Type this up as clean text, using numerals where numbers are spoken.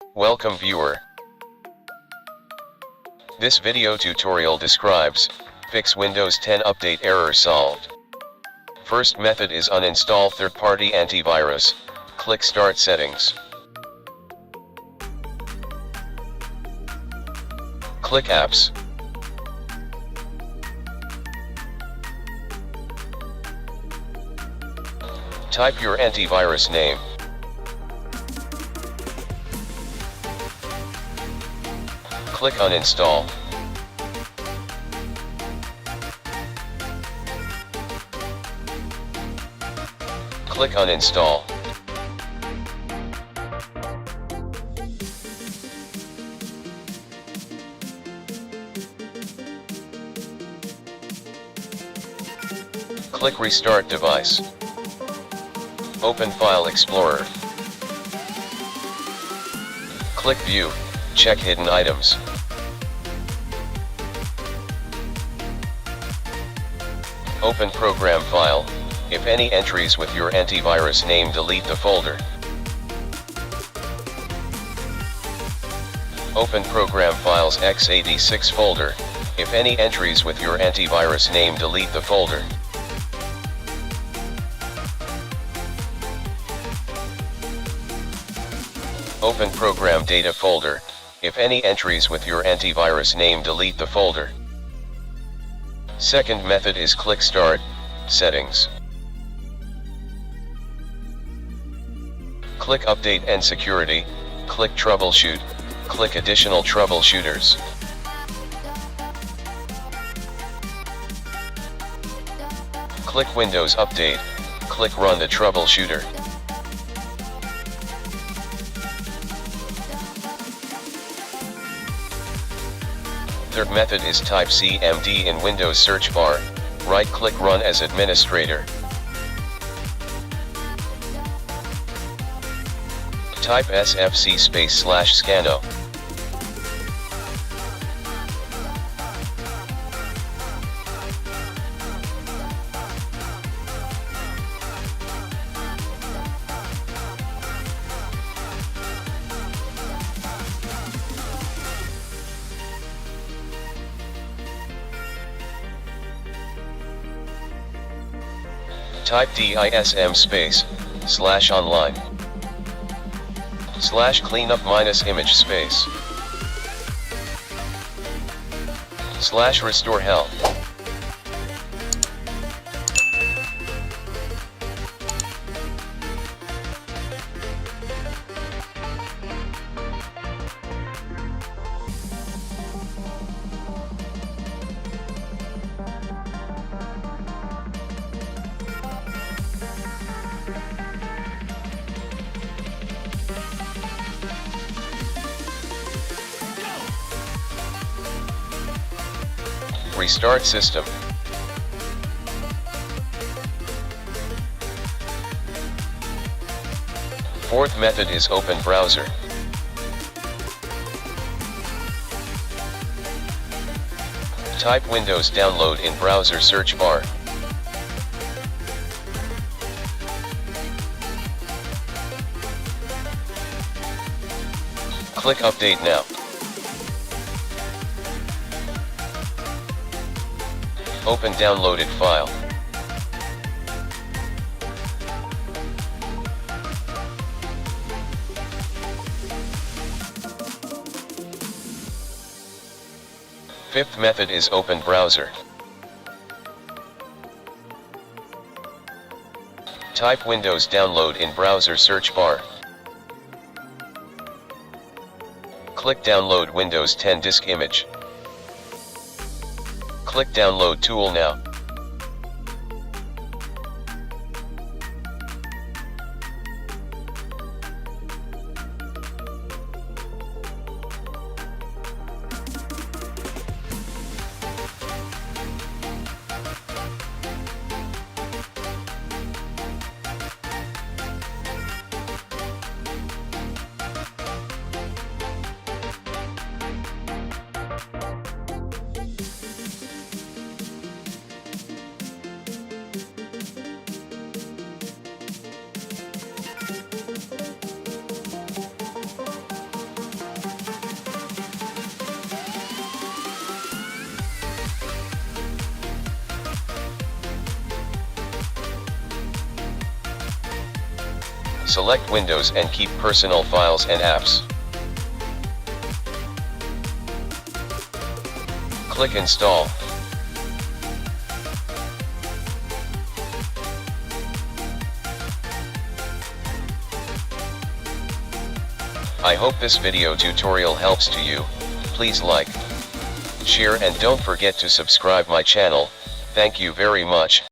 Welcome viewer. This video tutorial describes, fix Windows 10 update error solved. First method is uninstall third-party antivirus, click Start Settings. Click Apps. Type your antivirus name. Click Uninstall. Click Uninstall. Click Restart Device. Open File Explorer. Click View, check Hidden Items. Open Program File. If any entries with your antivirus name, delete the folder. Open Program Files x86 folder. If any entries with your antivirus name, delete the folder. Open Program Data folder. If any entries with your antivirus name, delete the folder. Second method is click Start Settings. Click Update and Security, click Troubleshoot, click Additional Troubleshooters. Click Windows Update, click Run the Troubleshooter. Third method is type CMD in Windows search bar, right-click Run as Administrator. Type sfc/scano. Type dism/online /cleanup-image /restore health. Restart system. Fourth method is open browser. Type Windows download in browser search bar. Click Update now. Open downloaded file. Fifth method is open browser. Type Windows download in browser search bar. Click Download Windows 10 disk image. Click Download tool now. Select Windows and keep personal files and apps. Click Install. I hope this video tutorial helps to you. Please like, share and don't forget to subscribe my channel. Thank you very much.